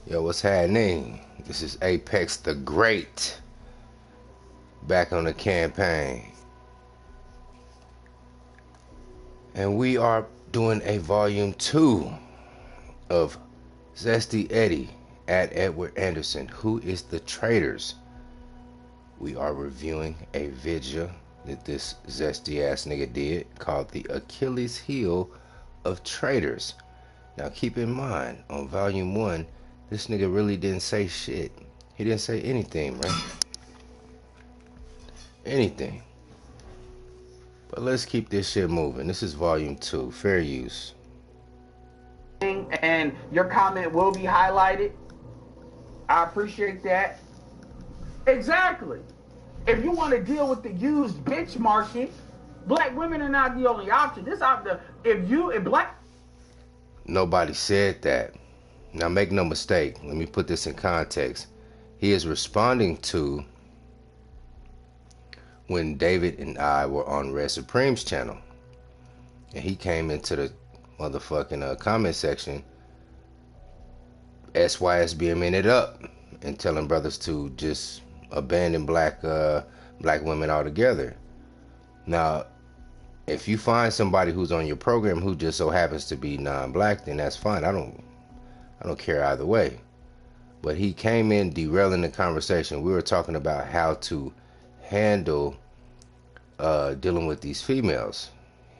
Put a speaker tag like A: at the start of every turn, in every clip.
A: Yo, what's happening? This is Apex the Great, back on the campaign. And we are doing a volume 2 of Zesty Eddy at Edward Anderson, who is the traitors. We are reviewing a video that this zesty ass nigga did called The Achilles Heel of Traitors. Now keep in mind, on volume 1, this nigga really didn't say shit. He didn't say anything, right? Anything. But let's keep this shit moving. This is volume 2, fair use.
B: And your comment will be highlighted. I appreciate that. Exactly. If you want to deal with the used bitch market, black women are not the only option. This option, if black.
A: Nobody said that. Now make no mistake, let me put this in context. He is responding to when David and I were on Red Supreme's channel. And he came into the motherfucking comment section SYSBMing it up and telling brothers to just abandon black women altogether. Now, if you find somebody who's on your program who just so happens to be non-black, then that's fine. I don't care either way. But he came in derailing the conversation. We were talking about how to handle dealing with these females.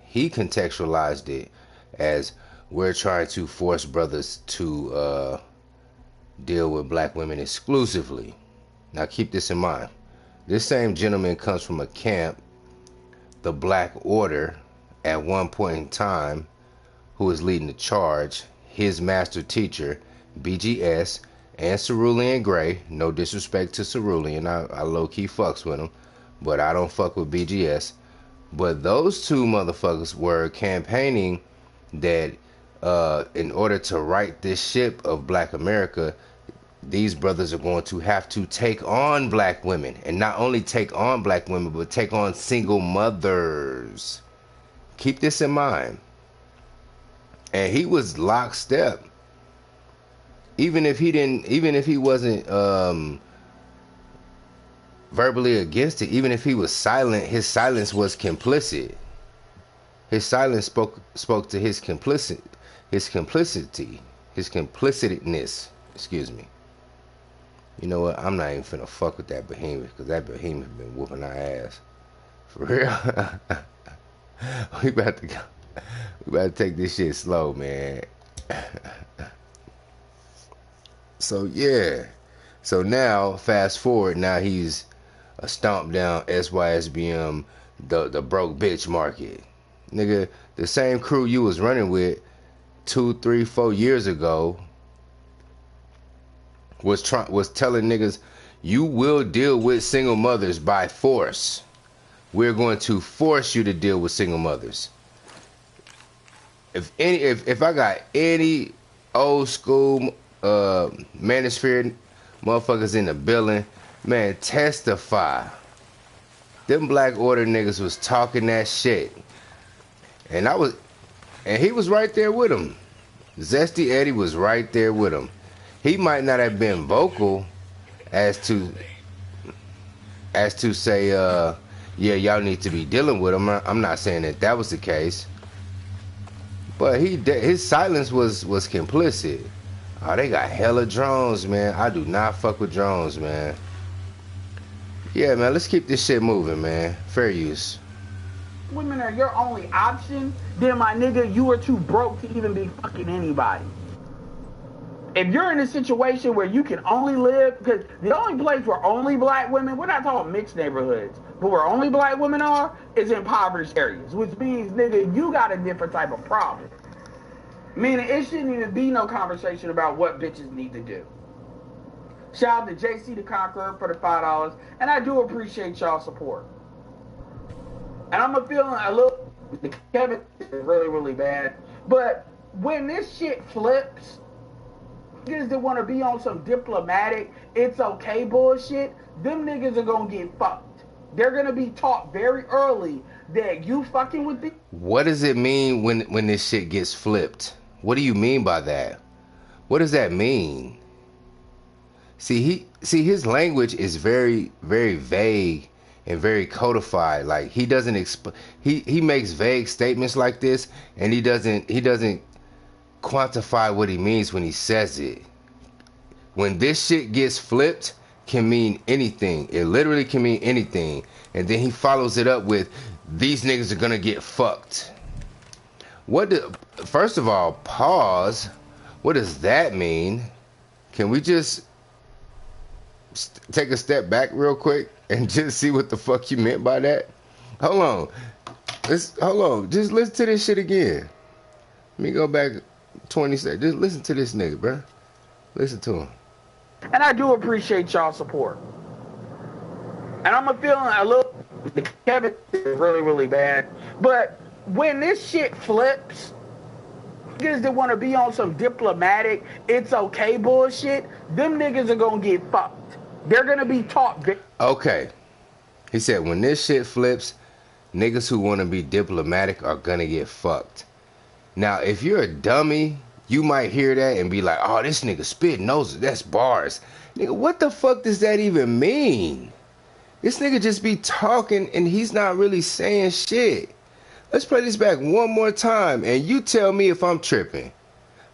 A: He contextualized it as we're trying to force brothers to deal with black women exclusively. Now keep this in mind. This same gentleman comes from a camp, the Black Order, at one point in time, who was leading the charge. His master teacher, BGS, and Cerulean Gray. No disrespect to Cerulean, I low-key fucks with him, but I don't fuck with BGS. But those two motherfuckers were campaigning that in order to right this ship of black America, these brothers are going to have to take on black women. And not only take on black women, but take on single mothers. Keep this in mind. And he was lockstep. Even if he wasn't verbally against it, even if he was silent, his silence was complicit. His silence spoke to his complicitness. Excuse me. You know what? I'm not even finna fuck with that behemoth, because that behemoth been whooping our ass. For real. We about to take this shit slow, man. So yeah. So now, fast forward, now he's a stomp down SYSBM, the broke bitch market. Nigga, the same crew you was running with 2, 3, 4 years ago was telling niggas, you will deal with single mothers by force. We're going to force you to deal with single mothers. If I got any old school manosphere motherfuckers in the building, man, testify. Them Black Order niggas was talking that shit. And he was right there with him. Zesty Eddy was right there with him. He might not have been vocal as to say, yeah, y'all need to be dealing with him. I'm not saying that was the case. But his silence was complicit. Oh, they got hella drones, man. I do not fuck with drones, man. Yeah, man, let's keep this shit moving, man. Fair use.
B: Women are your only option, then my nigga, you are too broke to even be fucking anybody. If you're in a situation where you can only live, because the only place where only black women, we're not talking mixed neighborhoods, but where only black women are, is impoverished areas, which means, nigga, you got a different type of problem. Meaning, it shouldn't even be no conversation about what bitches need to do. Shout out to JC the Conqueror for the $5, and I do appreciate y'all support. And I'm feeling a little, Kevin is really, really bad, but when this shit flips, niggas that want to be on some diplomatic, it's okay bullshit, them niggas are gonna get fucked. They're gonna be taught very early that you fucking with the.
A: What does it mean when this shit gets flipped? What do you mean by that? What does that mean? See his language is very very vague and very codified. Like he doesn't he makes vague statements like this, and he doesn't quantify what he means when he says it. When this shit gets flipped, can mean anything. It literally can mean anything. And then he follows it up with, these niggas are gonna get fucked. First of all, pause. What does that mean? Can we just take a step back real quick and just see what the fuck you meant by that? Hold on. Hold on. Just listen to this shit again. Let me go back 20 seconds. Just listen to this nigga, bro. Listen to him.
B: And I do appreciate y'all support. And I'm feeling a little, Kevin is really, really bad. But when this shit flips, niggas that want to be on some diplomatic, it's okay bullshit, them niggas are going to get fucked. They're going to be taught.
A: Okay. He said, when this shit flips, niggas who want to be diplomatic are going to get fucked. Now, if you're a dummy, you might hear that and be like, oh, this nigga spit noses. That's bars. Nigga, what the fuck does that even mean? This nigga just be talking and he's not really saying shit. Let's play this back one more time and you tell me if I'm tripping.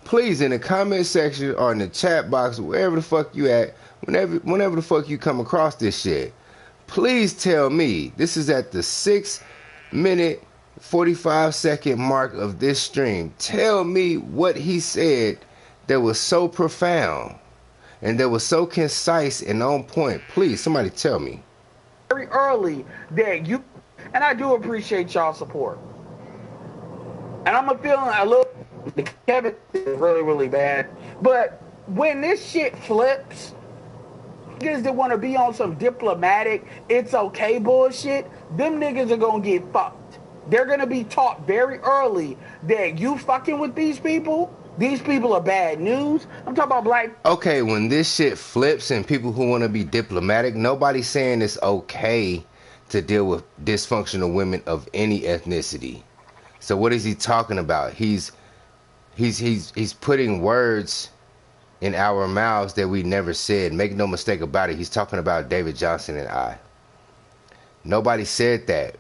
A: Please, in the comment section or in the chat box, wherever the fuck you at, whenever the fuck you come across this shit, please tell me. This is at the 6-minute 45-second mark of this stream. Tell me what he said that was so profound and that was so concise and on point. Please, somebody tell me.
B: Very early that you, and I do appreciate y'all support. And I'm feeling a little, Kevin is really, really bad. But when this shit flips, niggas that want to be on some diplomatic, it's okay bullshit, them niggas are going to get fucked. They're going to be taught very early that you fucking with these people are bad news. I'm talking about black.
A: Okay, when this shit flips and people who want to be diplomatic, nobody's saying it's okay to deal with dysfunctional women of any ethnicity. So what is he talking about? He's putting words in our mouths that we never said. Make no mistake about it. He's talking about David Johnson and I. Nobody said that.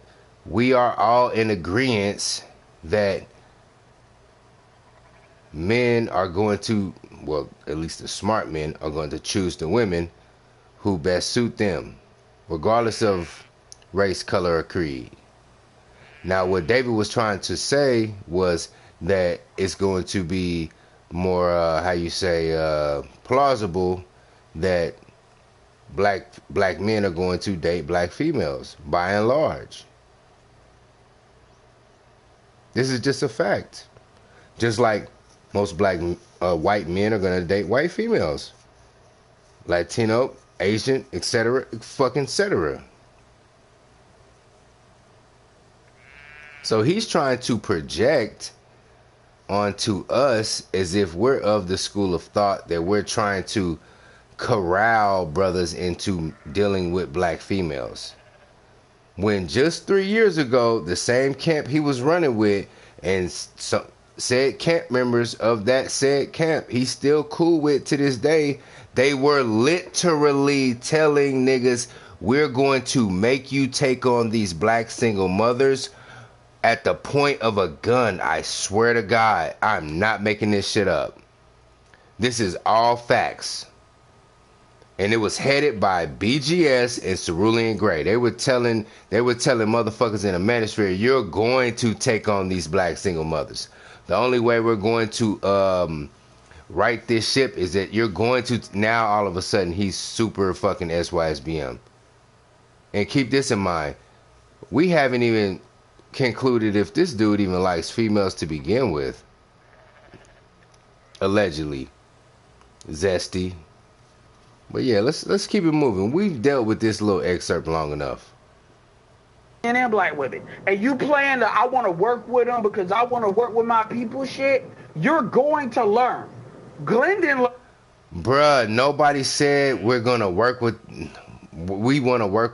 A: We are all in agreement that men are going to, well, at least the smart men are going to choose the women who best suit them, regardless of race, color, or creed. Now, what David was trying to say was that it's going to be more, plausible that black men are going to date black females, by and large. This is just a fact. Just like most white men are going to date white females. Latino, Asian, etc., fucking etc. So he's trying to project onto us as if we're of the school of thought that we're trying to corral brothers into dealing with black females. When just 3 years ago, the same camp he was running with and said camp members of that said camp he's still cool with to this day, they were literally telling niggas, we're going to make you take on these black single mothers at the point of a gun. I swear to God, I'm not making this shit up. This is all facts. And it was headed by BGS and Cerulean Gray. They were telling motherfuckers in the manosphere, you're going to take on these black single mothers. The only way we're going to right this ship is that you're going to, now all of a sudden he's super fucking SYSBM. And keep this in mind, we haven't even concluded if this dude even likes females to begin with. Allegedly. Zesty. But yeah, let's keep it moving. We've dealt with this little excerpt long enough.
B: And black women. And you playing the I want to work with them because I want to work with my people shit, you're going to learn. Glendon.
A: Bruh, nobody said we want to work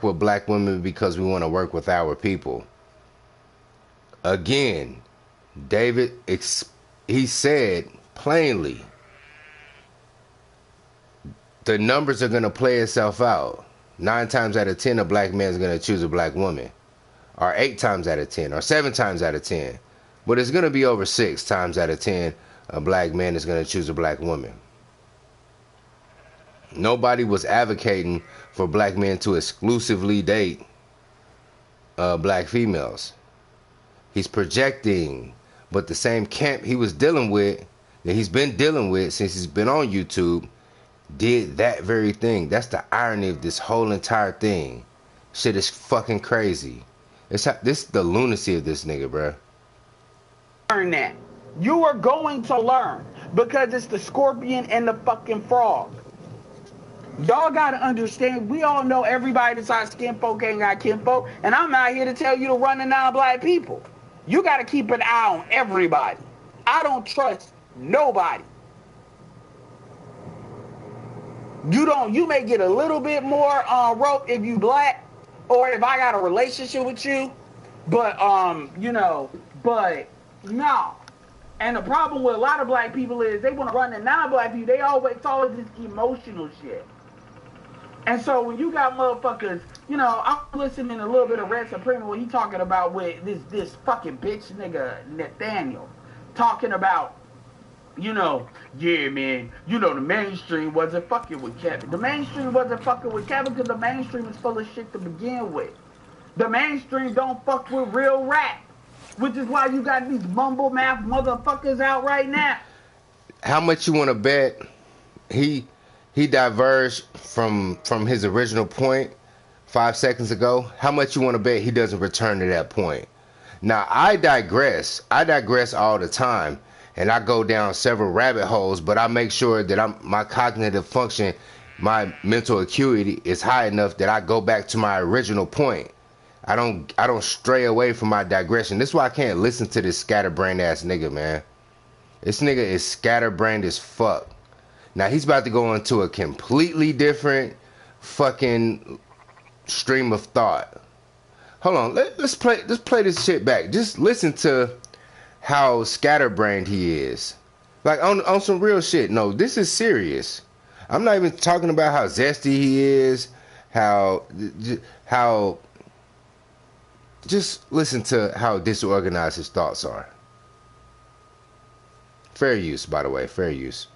A: with black women because we want to work with our people. Again, David, he said plainly, the numbers are gonna play itself out. 9 times out of 10, a black man is gonna choose a black woman, or 8 times out of 10, or 7 times out of 10. But it's gonna be over 6 times out of 10, a black man is gonna choose a black woman. Nobody was advocating for black men to exclusively date black females. He's projecting, but the same camp he was dealing with, that he's been dealing with since he's been on YouTube, did that very thing. That's the irony of this whole entire thing. Shit is fucking crazy. This is the lunacy of this nigga, bruh.
B: Learn that. You are going to learn, because it's the scorpion and the fucking frog. Y'all gotta understand, we all know everybody besides kinfolk ain't got kinfolk, and I'm not here to tell you to run the non-black people. You gotta keep an eye on everybody. I don't trust nobody. You may get a little bit more rope if you black, or if I got a relationship with you, but but no. And the problem with a lot of black people is they want to run the non-black people. It's always this emotional shit. And so when you got motherfuckers, I'm listening to a little bit of Red Supreme, what he talking about with this fucking bitch nigga Nathaniel, talking about, yeah, man, the mainstream wasn't fucking with Kevin. The mainstream wasn't fucking with Kevin because the mainstream is full of shit to begin with. The mainstream don't fuck with real rap, which is why you got these mumble mouth motherfuckers out right now.
A: How much you want to bet he diverged from his original point 5 seconds ago? How much you want to bet he doesn't return to that point? Now, I digress all the time, and I go down several rabbit holes, but I make sure that my cognitive function, my mental acuity is high enough that I go back to my original point. I don't stray away from my digression. This is why I can't listen to this scatterbrained ass nigga, man. This nigga is scatterbrained as fuck. Now he's about to go into a completely different fucking stream of thought. Hold on, let's play this shit back. Just listen to how scatterbrained he is. Like on some real shit. No, this is serious. I'm not even talking about how zesty he is, how just listen to how disorganized his thoughts are. Fair use, by the way, fair use.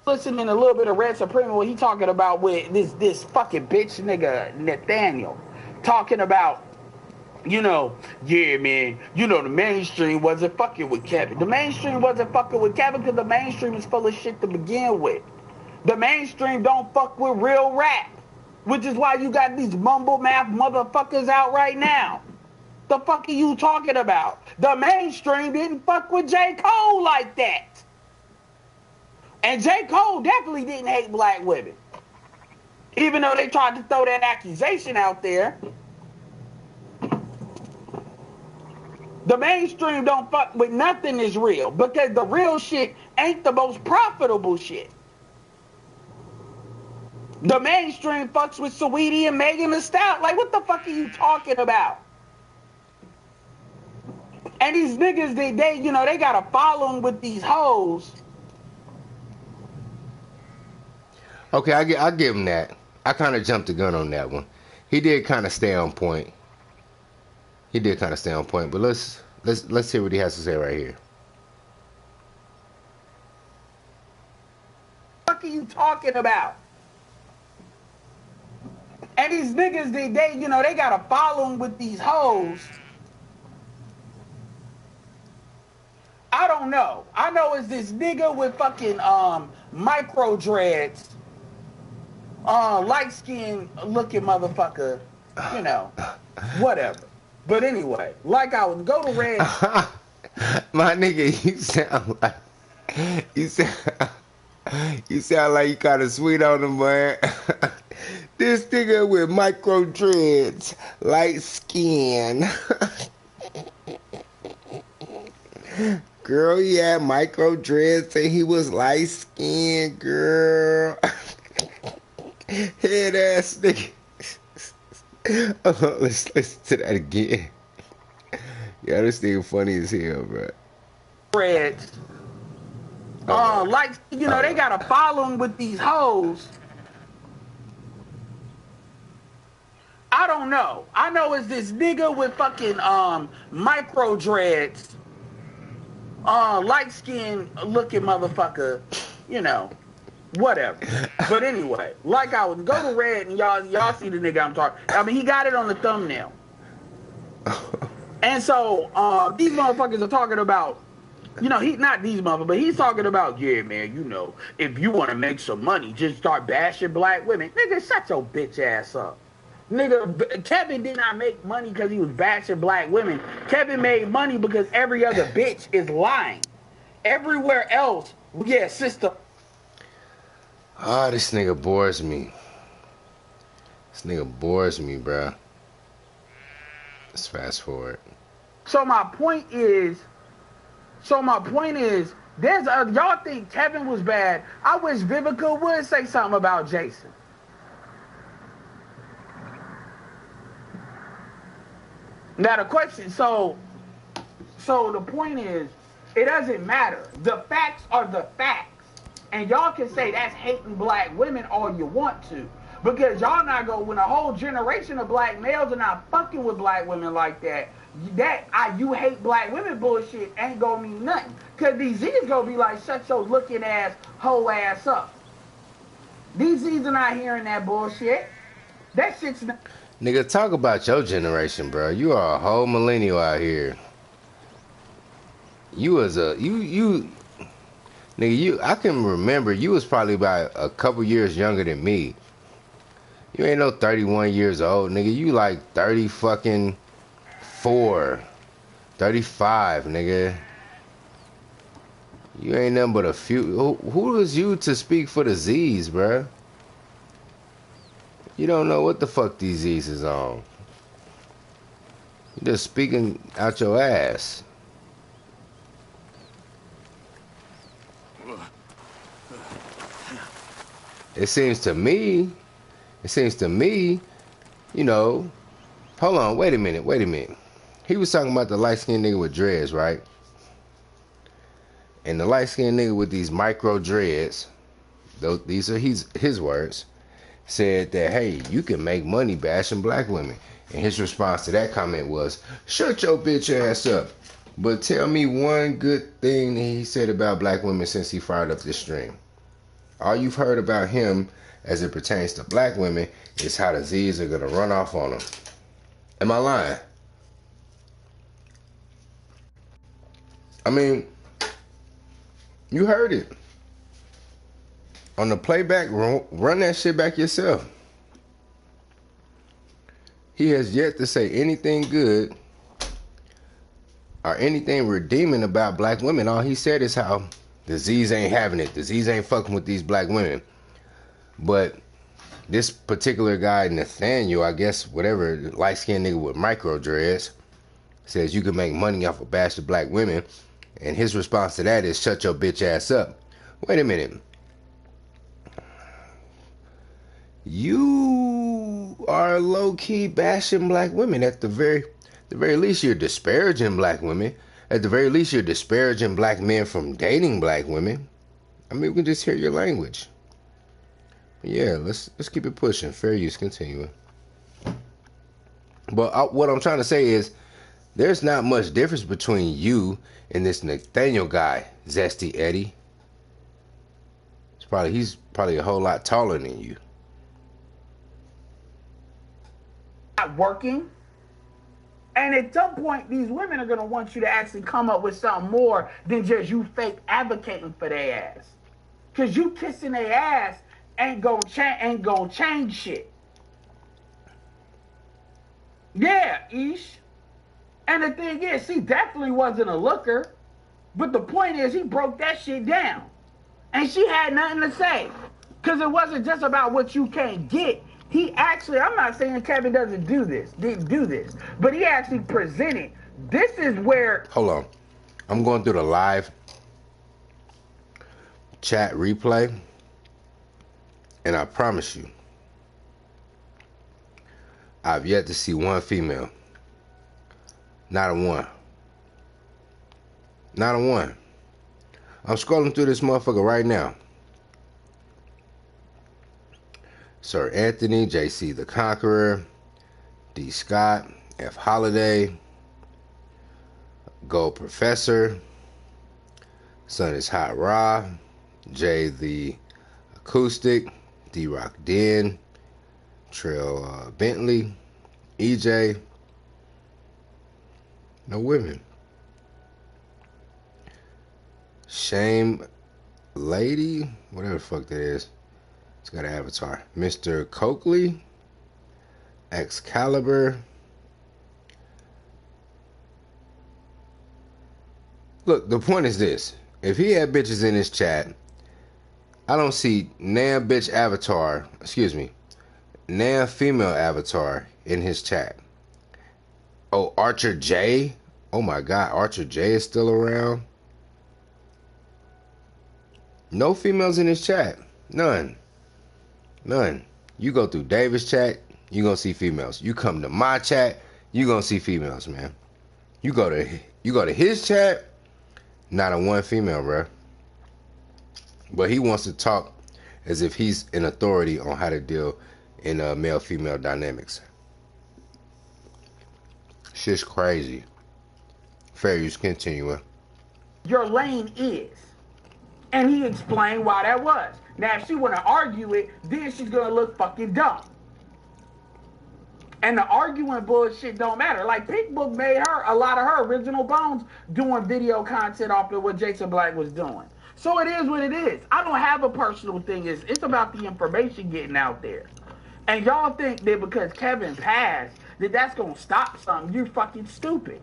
B: Listening to a little bit of Red Supreme, what he talking about with this fucking bitch nigga Nathaniel, talking about, yeah, man, the mainstream wasn't fucking with Kevin. The mainstream wasn't fucking with Kevin because the mainstream is full of shit to begin with. The mainstream don't fuck with real rap, which is why you got these mumble mouth motherfuckers out right now. The fuck are you talking about? The mainstream didn't fuck with J. Cole like that. And J. Cole definitely didn't hate black women. Even though they tried to throw that accusation out there. The mainstream don't fuck with nothing is real, because the real shit ain't the most profitable shit. The mainstream fucks with Saweetie and Megan Thee Stallion. Like, what the fuck are you talking about? And these niggas, they got a following with these hoes.
A: Okay, I give him that. I kind of jumped the gun on that one. He did kind of stay on point. But let's hear what he has to say right here.
B: What the fuck are you talking about? And these niggas, they got a following with these hoes. I don't know. I know it's this nigga with fucking micro dreads, light skinned looking motherfucker, whatever. But anyway, like I would go to Red.
A: My nigga, you sound like you kind of sweet on him, man. This nigga with micro dreads, light skin. Girl, he had micro dreads, and he was light skinned, girl. Head ass nigga. Let's listen to that again. Yeah, this nigga funny as hell, bro.
B: Reds. They got a following with these hoes. I don't know. I know it's this nigga with fucking micro dreads, light skinned looking motherfucker, you know, whatever. But anyway, like I would go to Red and y'all see the nigga I'm talking. I mean, he got it on the thumbnail. And so these motherfuckers are talking about, you know, he not these motherfuckers, but he's talking about, yeah, man, you know, if you want to make some money, just start bashing black women. Nigga, shut your bitch ass up. Nigga, Kevin did not make money because he was bashing black women. Kevin made money because every other bitch is lying. Everywhere else, yeah, sister.
A: Ah, this nigga bores me. This nigga bores me, bruh. Let's fast forward.
B: So my point is, there's y'all think Kevin was bad. I wish Vivica would say something about Jason. Now the question, so the point is, it doesn't matter. The facts are the facts. And y'all can say that's hating black women all you want to. Because y'all not go, when a whole generation of black males are not fucking with black women like that, you hate black women bullshit ain't gonna mean nothing. Cause these Z's gonna be like, shut your looking ass, hoe ass up. These Z's are not hearing that bullshit. That shit's not.
A: Nigga, talk about your generation, bro. You are a whole millennial out here. You was nigga, I can remember you was probably about a couple years younger than me. You ain't no 31 years old, nigga. You like 30 fucking 4, 35, nigga. You ain't nothing but a few. Who is you to speak for the Z's, bruh? You don't know what the fuck these Z's is on. You just speaking out your ass. It seems to me, you know, hold on, wait a minute. He was talking about the light-skinned nigga with dreads, right? And the light-skinned nigga with these micro dreads, these are his words, said that, hey, you can make money bashing black women. And his response to that comment was, shut your bitch ass up. But tell me one good thing that he said about black women since he fired up this stream. All you've heard about him as it pertains to black women is how the Z's are going to run off on him. Am I lying? I mean, you heard it. On the playback, run that shit back yourself. He has yet to say anything good or anything redeeming about black women. All he said is how the Z's ain't having it. The Z's ain't fucking with these black women. But this particular guy, Nathaniel, I guess, whatever, light-skinned nigga with micro dreads, says you can make money off of bashing black women. And his response to that is, shut your bitch ass up. Wait a minute. You are low-key bashing black women. At the very least, you're disparaging black women. At the very least, you're disparaging black men from dating black women. I mean, we can just hear your language. Yeah, let's keep it pushing. Fair use, continuing. But what I'm trying to say is, there's not much difference between you and this Nathaniel guy, Zesty Eddy. He's probably a whole lot taller than you.
B: Not working. And at some point, these women are going to want you to actually come up with something more than just you fake advocating for their ass. Because you kissing their ass ain't gonna change shit. Yeah, Ish. And the thing is, he definitely wasn't a looker. But the point is, he broke that shit down. And she had nothing to say. Because it wasn't just about what you can't get. He actually, I'm not saying Kevin didn't do this, but he actually presented. This is where.
A: Hold on. I'm going through the live chat replay. And I promise you, I've yet to see one female. Not a one. Not a one. I'm scrolling through this motherfucker right now. Sir Anthony, JC the Conqueror, D. Scott, F. Holiday, Gold Professor, Sun is Hot Ra, Jay the Acoustic, D. Rock Den, Trail Bentley, EJ. No women. Shame Lady, whatever the fuck that is. It's got an avatar. Mr. Coakley, Excalibur. Look, the point is this. If he had bitches in his chat, I don't see nan bitch avatar, nan female avatar in his chat. Oh, Archer J? Oh my God, Archer J is still around? No females in his chat. None. You go through David's chat, you gonna see females. You come to my chat, you gonna see females, man. You go to his chat, not a one female, bro. But he wants to talk as if he's an authority on how to deal in male-female dynamics. Shit's crazy. Fair use, continuing.
B: Your lane is. And he explained why that was. Now, if she want to argue it, then she's going to look fucking dumb. And the arguing bullshit don't matter. Like, Pink Book made her, a lot of her original bones, doing video content off of what Jason Black was doing. So it is what it is. I don't have a personal thing. It's about the information getting out there. And y'all think that because Kevin passed, that that's going to stop something. You're fucking stupid.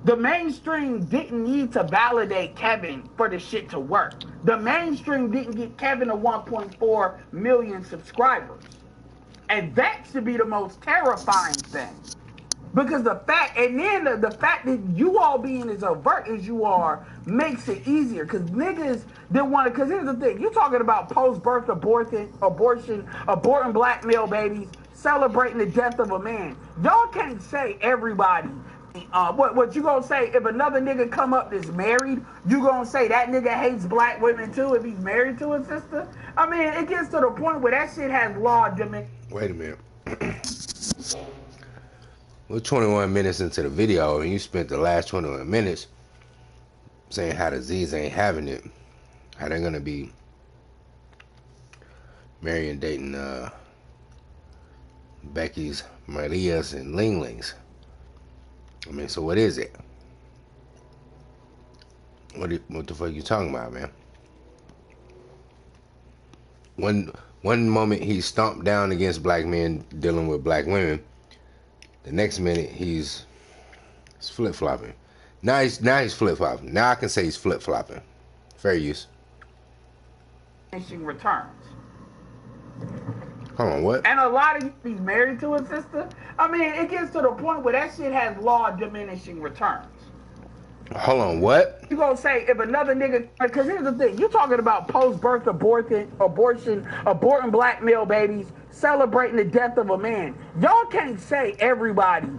B: The mainstream didn't need to validate Kevin for the shit to work. The mainstream didn't get Kevin to 1.4 million subscribers. And that should be the most terrifying thing. Because the fact that you all being as overt as you are makes it easier. Because niggas didn't want to, because here's the thing, you're talking about post-birth abortion, aborting black male babies, celebrating the death of a man. Y'all can't say everybody. What you gonna say if another nigga come up that's married? You gonna say that nigga hates black women too if he's married to a sister? I mean, it gets to the point where that shit has law dimension.
A: Wait a minute. We're 21 minutes into the video, and you spent the last 21 minutes saying how the Z's ain't having it. How they're gonna be marrying, dating Becky's, Maria's, and Ling Ling's. I mean, so what is it? What the fuck you talking about, man? One moment he stomped down against black men dealing with black women. The next minute he's flip-flopping. Now he's flip-flopping. Now I can say he's flip-flopping. Fair use.
B: Returns.
A: Hold on, what?
B: And a lot of you be married to a sister. I mean, it gets to the point where that shit has law diminishing returns.
A: Hold on, what?
B: You gonna say if another nigga, because here's the thing, you're talking about post-birth abortion, aborting black male babies, celebrating the death of a man. Y'all can't say everybody.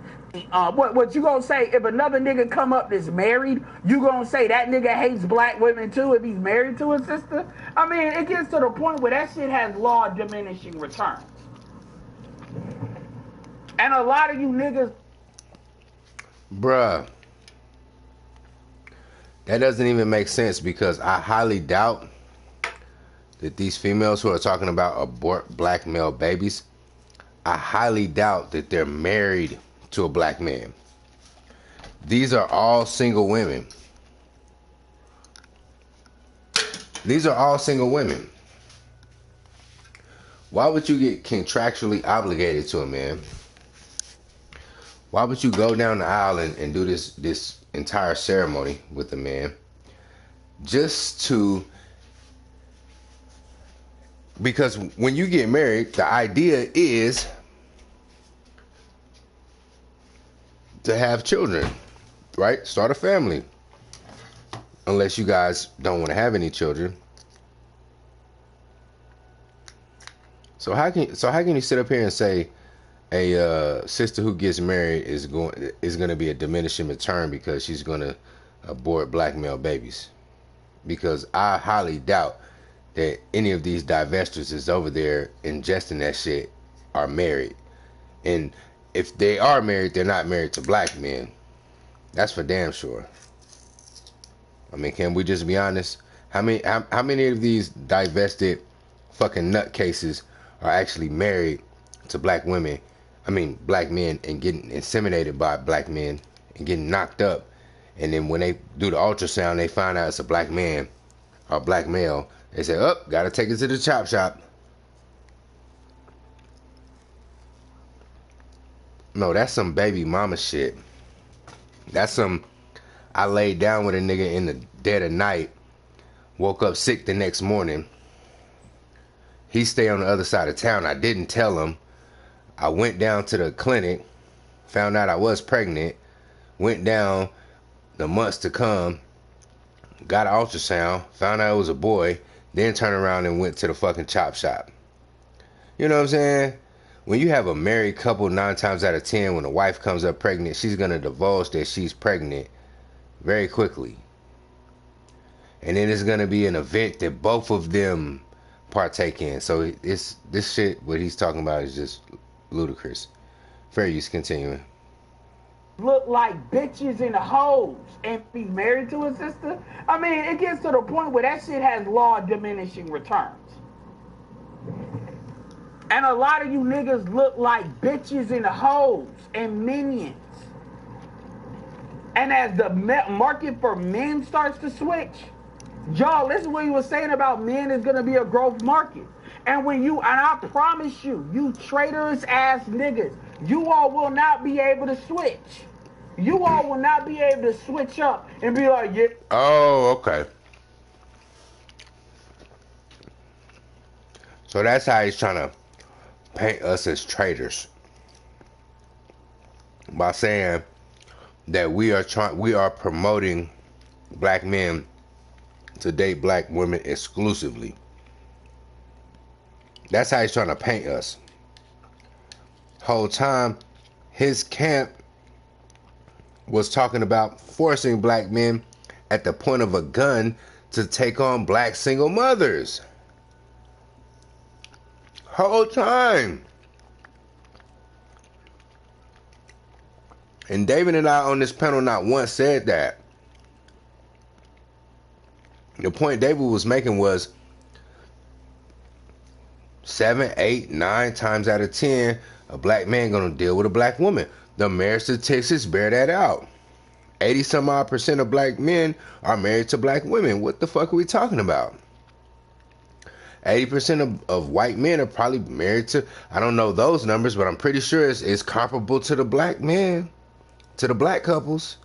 B: What you gonna say if another nigga come up that's married? You gonna say that nigga hates black women too if he's married to a sister? I mean, it gets to the point where that shit has law diminishing returns. And a lot of you niggas,
A: bruh, that doesn't even make sense, because I highly doubt that these females who are talking about abort black male babies, I highly doubt that they're married to a black man. These are all single women. These are all single women. Why would you get contractually obligated to a man? Why would you go down the aisle and do this entire ceremony with a man just to... Because when you get married, the idea is to have children, right? Start a family. Unless you guys don't want to have any children. So how can you sit up here and say a sister who gets married is going to be a diminishing return because she's going to abort black male babies? Because I highly doubt that any of these divestors is over there ingesting that shit are married. And if they are married, they're not married to black men. That's for damn sure. I mean, can we just be honest? How many of these divested fucking nutcases are actually married to black women? I mean, black men, and getting inseminated by black men and getting knocked up, and then when they do the ultrasound, they find out it's a black man or a black male. They say, "Oh, gotta take it to the chop shop." No, that's some baby mama shit. That's some. I laid down with a nigga in the dead of night, woke up sick the next morning. He stayed on the other side of town. I didn't tell him. I went down to the clinic, found out I was pregnant, went down the months to come, got an ultrasound, found out it was a boy, then turned around and went to the fucking chop shop. You know what I'm saying? When you have a married couple, 9 times out of 10, when the wife comes up pregnant, she's going to divulge that she's pregnant very quickly. And then it's going to be an event that both of them partake in. So it's this shit, what he's talking about, is just ludicrous. Fair use, continuing.
B: Look like bitches and hoes and be married to a sister. I mean, it gets to the point where that shit has law diminishing returns. And a lot of you niggas look like bitches and hoes and minions. And as the market for men starts to switch, y'all, this is what you were saying about men is going to be a growth market. And I promise you, you traitorous ass niggas, you all will not be able to switch. You all will not be able to switch up and be like, yeah.
A: Oh, okay. So that's how he's trying to paint us as traitors, by saying that we are promoting black men to date black women exclusively. That's how he's trying to paint us. Whole time, his camp was talking about forcing black men at the point of a gun to take on black single mothers. Whole time. And David and I on this panel not once said that. The point David was making was 7, 8, 9 times out of 10, a black man gonna deal with a black woman. The marriage statistics bear that out. 80 some odd % of black men are married to black women. What the fuck are we talking about? 80% of white men are probably married to, I don't know those numbers, but I'm pretty sure it's comparable to the black men, to the black couples.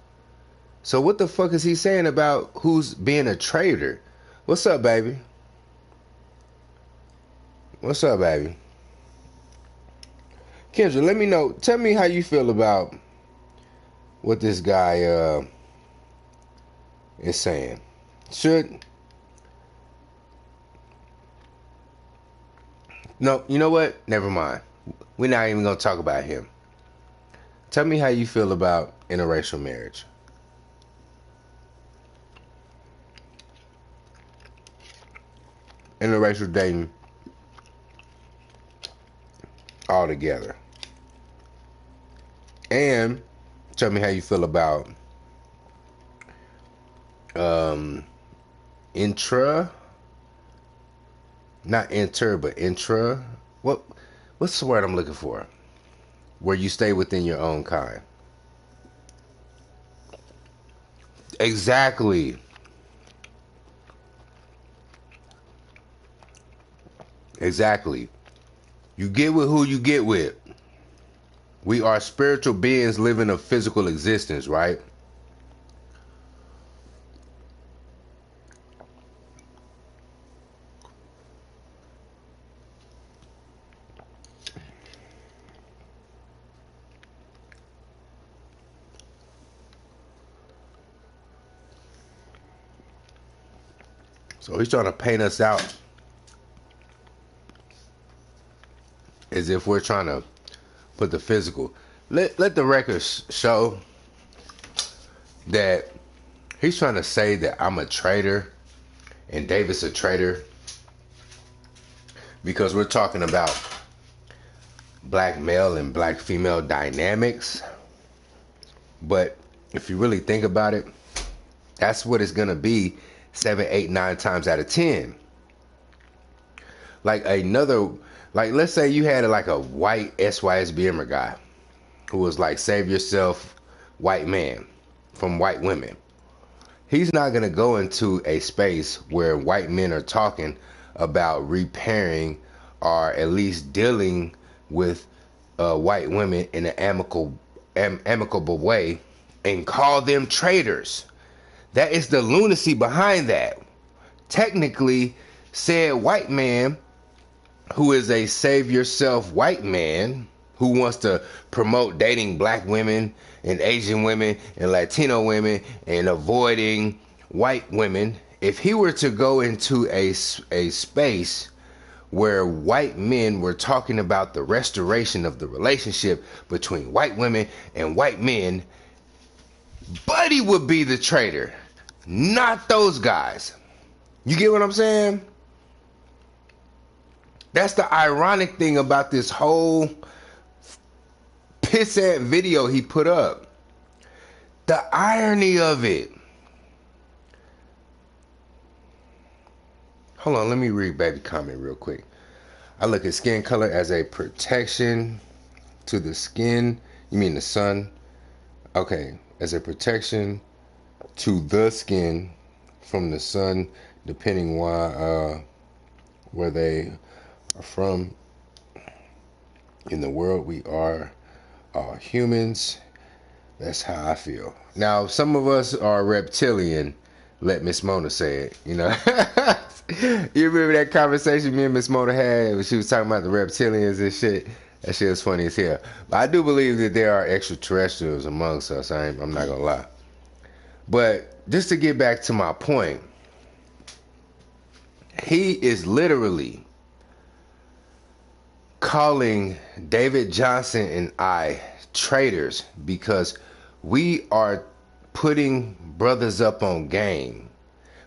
A: So what the fuck is he saying about who's being a traitor? What's up, baby? What's up, baby? Kendra, let me know. Tell me how you feel about what this guy is saying. No, you know what? Never mind. We're not even going to talk about him. Tell me how you feel about interracial marriage. Interracial dating all together. And tell me how you feel about not inter, but intra. What's the word I'm looking for? Where you stay within your own kind. Exactly. Exactly. You get with who you get with. We are spiritual beings living a physical existence, right? So he's trying to paint us out as if we're trying to put the physical. Let the records show that he's trying to say that I'm a traitor and David's a traitor, because we're talking about black male and black female dynamics. But if you really think about it, that's what it's gonna be 7, 8, 9 times out of 10. Like let's say you had like a white SYSBMer guy who was like, save yourself, white man from white women. He's not gonna go into a space where white men are talking about repairing or at least dealing with white women in an amicable way and call them traitors. That is the lunacy behind that. Technically, said white man, who is a save yourself white man, who wants to promote dating black women and Asian women and Latino women and avoiding white women, if he were to go into a space where white men were talking about the restoration of the relationship between white women and white men, Buddy would be the traitor, not those guys. You get what I'm saying? That's the ironic thing about this whole pissant video he put up. The irony of it. Hold on, let me read baby comment real quick. I look at skin color as a protection to the skin. You mean the sun? Okay, as a protection to the skin from the sun, depending where they are from. In the world, we are all humans. That's how I feel. Now, some of us are reptilian. Let Miss Mona say it. You know, you remember that conversation me and Miss Mona had when she was talking about the reptilians and shit. That shit is funny as hell. But I do believe that there are extraterrestrials amongst us. I'm not gonna lie. But just to get back to my point, he is literally calling David Johnson and I traitors because we are putting brothers up on game.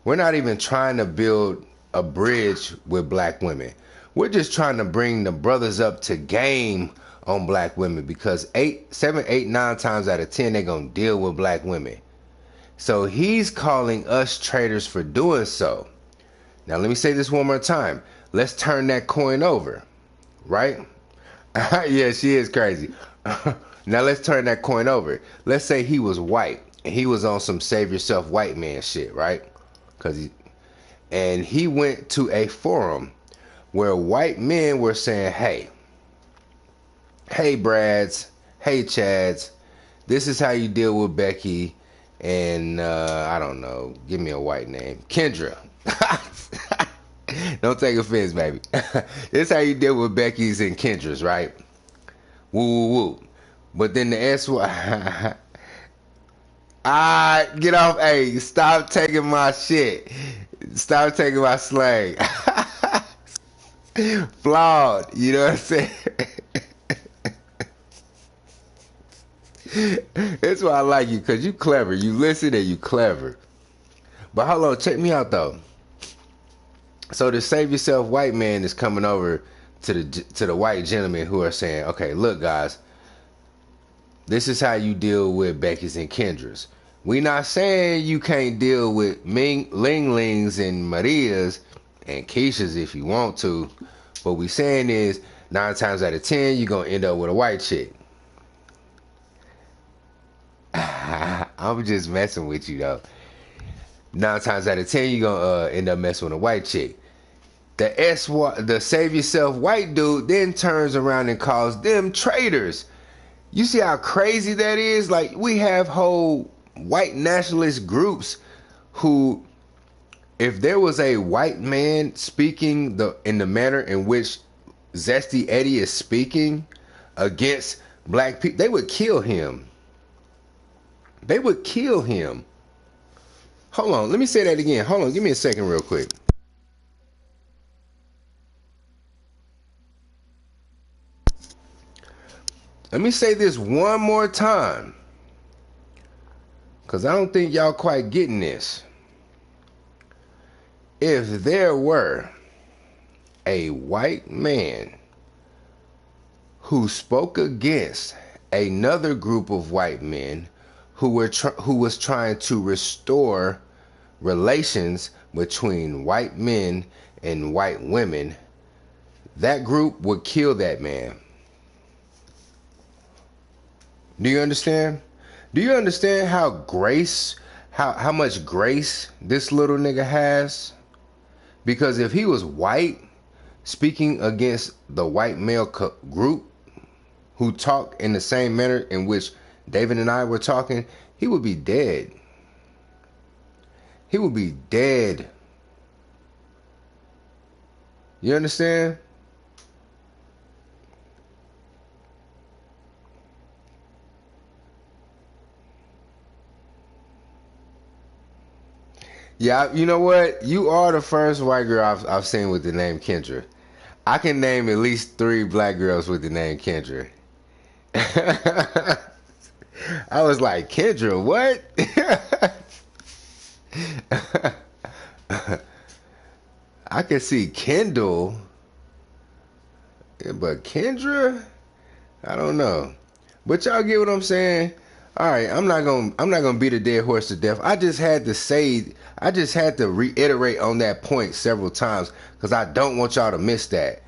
A: We're not even trying to build a bridge with black women. We're just trying to bring the brothers up to game on black women because 7, 8, 9 times out of 10 they're gonna deal with black women. So he's calling us traitors for doing so. Now let me say this one more time. Let's turn that coin over, right? Yeah, she is crazy. Now let's turn that coin over. Let's say he was white and he was on some save yourself white man shit, right? And he went to a forum where white men were saying, hey Brads, hey Chads, this is how you deal with Becky and I don't know, give me a white name, Kendra. Don't take offense, baby. This is how you deal with Becky's and Kendra's, right? Woo woo woo. But then the SY, get off. Hey, stop taking my shit. Stop taking my slang. Flawed. You know what I'm saying? That's why I like you, because you clever. You listen and you clever. But hold on, check me out though. So the save yourself white man is coming over to the white gentlemen who are saying, okay, look guys, this is how you deal with Becky's and Kendra's. We not saying you can't deal with Ling Lings and Maria's and Keisha's if you want to. What we saying is 9 times out of 10 you're gonna end up with a white chick. I'm just messing with you though. 9 times out of 10 you're gonna end up messing with a white chick. The save yourself white dude then turns around and calls them traitors. You see how crazy that is? Like, we have whole white nationalist groups who, if there was a white man speaking in the manner in which Zesty Eddy is speaking against black people, they would kill him. They would kill him. Hold on, let me say that again. Hold on, give me a second real quick. Let me say this one more time, because I don't think y'all quite getting this. If there were a white man who spoke against another group of white men who was trying to restore relations between white men and white women, that group would kill that man. Do you understand? Do you understand how much grace this little nigga has? Because if he was white, speaking against the white male group who talk in the same manner in which David and I were talking, he would be dead. He would be dead. You understand? Yeah, you know what? You are the first white girl I've seen with the name Kendra. I can name at least 3 black girls with the name Kendra. I was like, Kendra, what? I can see Kendall, but Kendra, I don't know. But y'all get what I'm saying? All right, I'm not gonna beat a dead horse to death. I just had to reiterate on that point several times because I don't want y'all to miss that,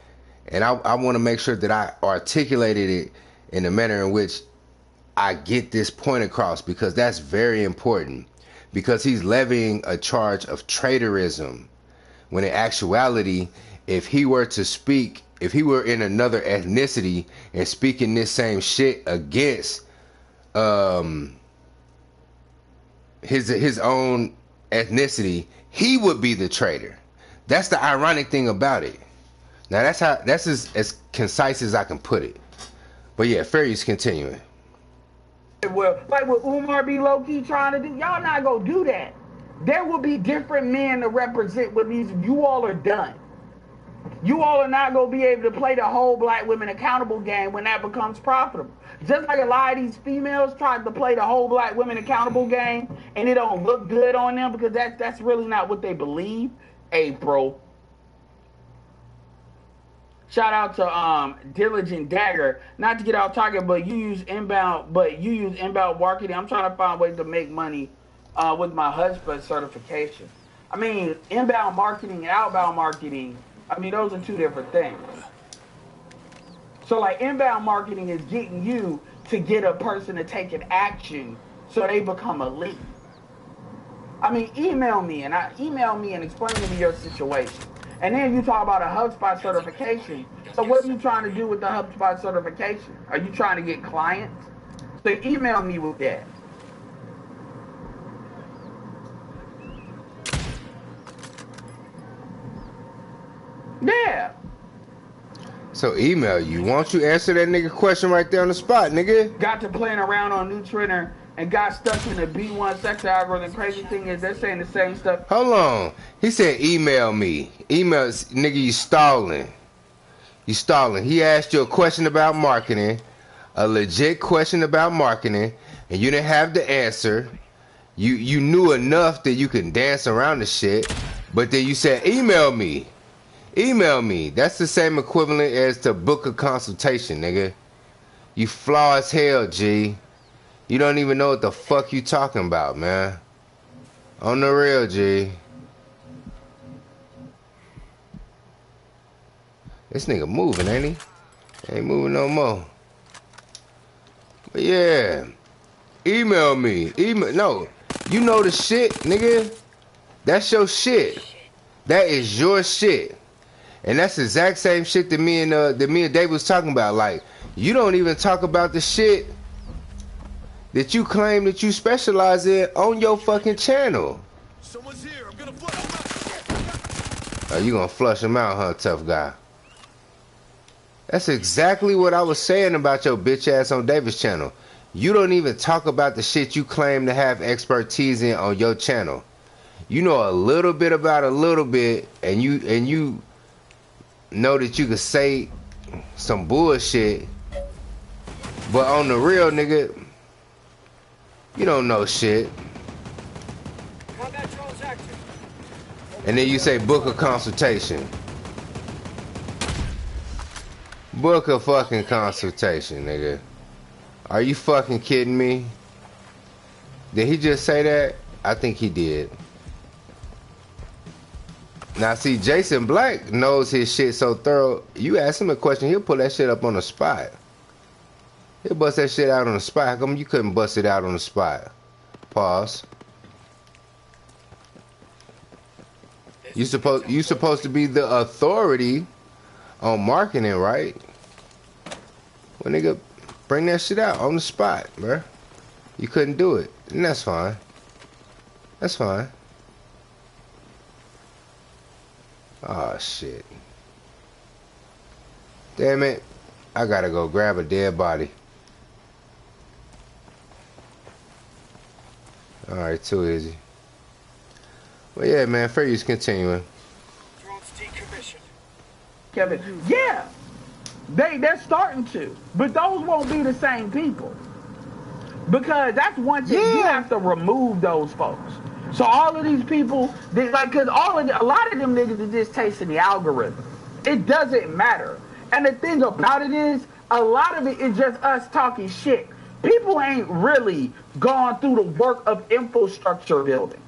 A: and I want to make sure that I articulated it in a manner in which I get this point across, because that's very important. Because he's levying a charge of traitorism, when in actuality, if he were in another ethnicity and speaking this same shit against his own ethnicity, he would be the traitor. That's the ironic thing about it. Now that's as concise as I can put it. But yeah, Fairy's continuing.
B: Well, like what Umar be low-key trying to do, y'all not gonna do that. There will be different men to represent what these. You all are done. You all are not gonna be able to play the whole black women accountable game when that becomes profitable. Just like a lot of these females tried to play the whole black women accountable game, and it don't look good on them because that's really not what they believe. April. Shout out to Diligent Dagger. Not to get off target, but you use inbound marketing. I'm trying to find ways to make money with my husband's certification. I mean, inbound marketing and outbound marketing, I mean, those are 2 different things. So like inbound marketing is getting you to get a person to take an action so they become a lead. I mean, email me and explain to me your situation. And then you talk about a HubSpot certification. So what are you trying to do with the HubSpot certification? Are you trying to get clients? So email me with that. Yeah.
A: So email you. Why don't you answer that nigga question right there on the spot, nigga?
B: Got to playing around on Nutriner and got stuck in the B1 sex algorithm. Crazy thing is they're saying the same stuff.
A: Hold on. He said email me. Email, nigga, you stalling. You stalling. He asked you a question about marketing, a legit question about marketing, and you didn't have the answer. You knew enough that you can dance around the shit, but then you said email me. Email me. That's the same equivalent as to book a consultation, nigga. You flaw as hell, G. You don't even know what the fuck you talking about, man. On the real, G. This nigga moving, ain't he? Ain't moving no more. But yeah. Email me. No. You know the shit, nigga. That's your shit. That is your shit. And that's the exact same shit that me and Dave was talking about. Like, you don't even talk about the shit that you claim that you specialize in on your fucking channel.
C: Someone's here. I'm gonna flush him out.
A: Oh, you gonna flush him out, huh, tough guy? That's exactly what I was saying about your bitch ass on David's channel. You don't even talk about the shit you claim to have expertise in on your channel. You know a little bit about a little bit, and you know that you could say some bullshit, but on the real, nigga, you don't know shit. And then you say book a consultation. Book a fucking consultation, nigga. Are you fucking kidding me? Did he just say that? I think he did. Now see, Jason Black knows his shit so thorough. You ask him a question, he'll pull that shit up on the spot. He'll bust that shit out on the spot. How come you couldn't bust it out on the spot? Pause. You supposed to be the authority on marketing, right? Well, nigga, bring that shit out on the spot, bruh. You couldn't do it, and that's fine. That's fine. Oh shit. Damn it. I gotta go grab a dead body. Alright, too easy. Well, yeah, man, fair use continuing.
C: Drones decommissioned.
B: Kevin, yeah, they're starting to, but those won't be the same people. Because that's one thing, you have to remove those folks. So all of these people, cause a lot of them niggas are just tasting the algorithm. It doesn't matter. And the thing about it is, a lot of it is just us talking shit. People ain't really gone through the work of infrastructure building.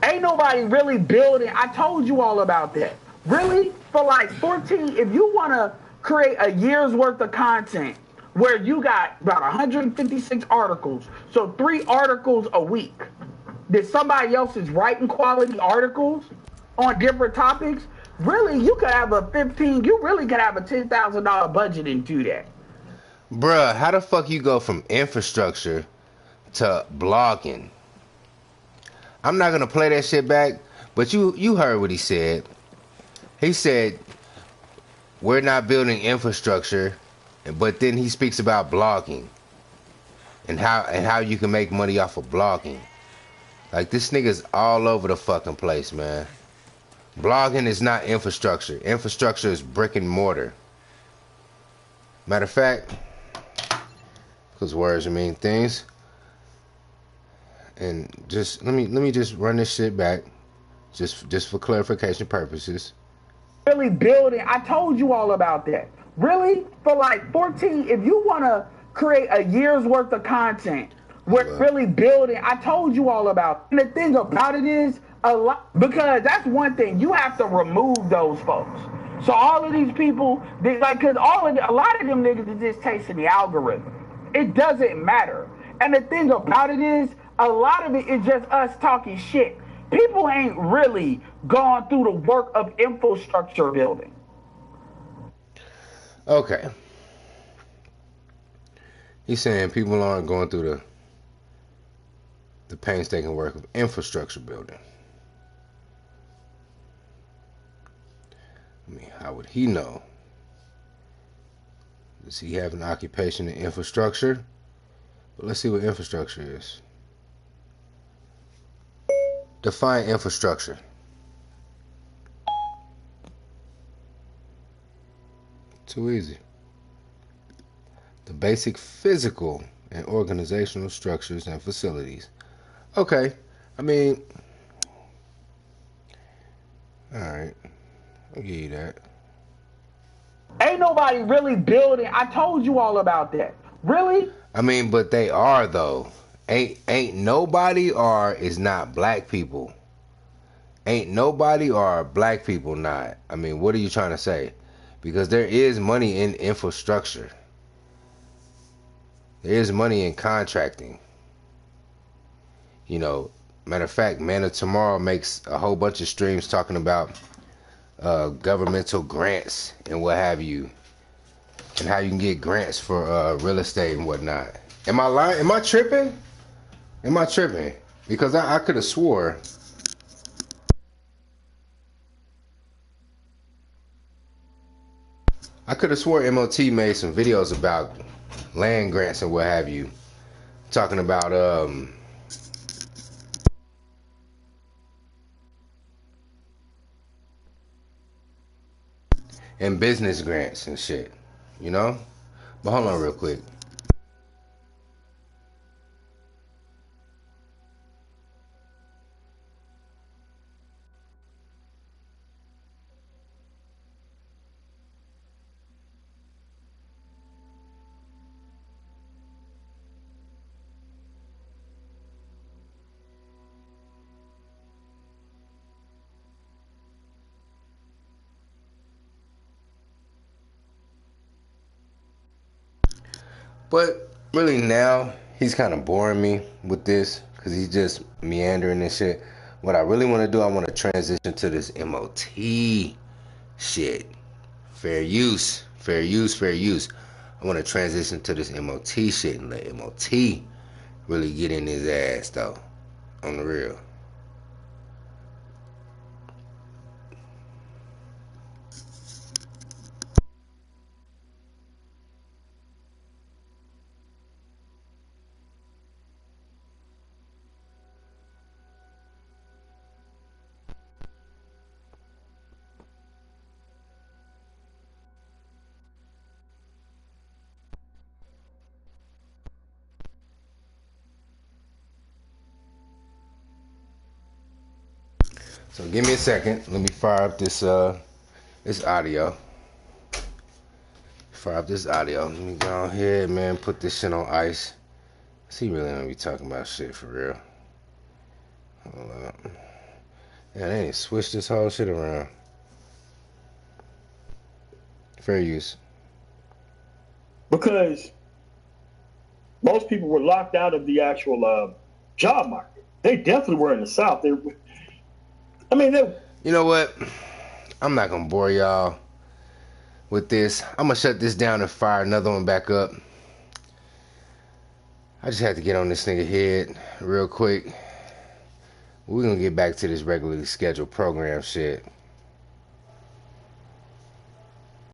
B: Ain't nobody really building. I told you all about that. Really? For like 14, if you want to create a year's worth of content where you got about 156 articles, so 3 articles a week, that somebody else is writing quality articles on different topics, really, you could have a $10,000 budget and do that.
A: Bruh, how the fuck you go from infrastructure to blogging? I'm not gonna play that shit back, but you heard what he said. He said, we're not building infrastructure, but then he speaks about blogging and how you can make money off of blogging. Like, this nigga's all over the fucking place, man. Blogging is not infrastructure. Infrastructure is brick and mortar. Matter of fact, because words mean things. And just let me just run this shit back, just for clarification purposes.
B: Really building. I told you all about that. Really, for like 14, if you want to create a year's worth of content, we're really building. I told you all about it. And the thing about it is, a lot, because that's one thing, you have to remove those folks. So all of these people, cause a lot of them niggas are just tasting the algorithm. It doesn't matter. And the thing about it is, a lot of it is just us talking shit. People ain't really gone through the work of infrastructure building.
A: Okay. He's saying people aren't going through the painstaking work of infrastructure building. I mean, how would he know? Does he have an occupation in infrastructure? But let's see what infrastructure is. Define infrastructure. Too easy. The basic physical and organizational structures and facilities. Okay, I mean, alright, I'll give you that.
B: Ain't nobody really building. I told you all about that. Really?
A: I mean, but they are though. Ain't nobody or is not black people. Ain't nobody or black people not. I mean, what are you trying to say? Because there is money in infrastructure. There is money in contracting. You know, matter of fact, Man of Tomorrow makes a whole bunch of streams talking about governmental grants and what have you, and how you can get grants for real estate and whatnot. Am I lying? Am I tripping? Am I tripping? Because I could have swore. I could have swore MOT made some videos about land grants and what have you, talking about and business grants and shit, you know? But hold on real quick. But really now, he's kind of boring me with this because he's just meandering and shit. What I really want to do, I want to transition to this MOT shit. Fair use, fair use, fair use. I want to transition to this MOT shit and let MOT really get in his ass though, on the real. So give me a second. Let me fire up this audio. Fire up this audio. Let me go ahead, man. Put this shit on ice. See, really don't be talking about shit for real. Hold up. Yeah, they ain't switch this whole shit around. Fair use.
D: Because most people were locked out of the actual job market. They definitely were in the South. You
A: know what? I'm not gonna bore y'all with this. I'm gonna shut this down and fire another one back up. I just had to get on this nigga head real quick. We're gonna get back to this regularly scheduled program shit.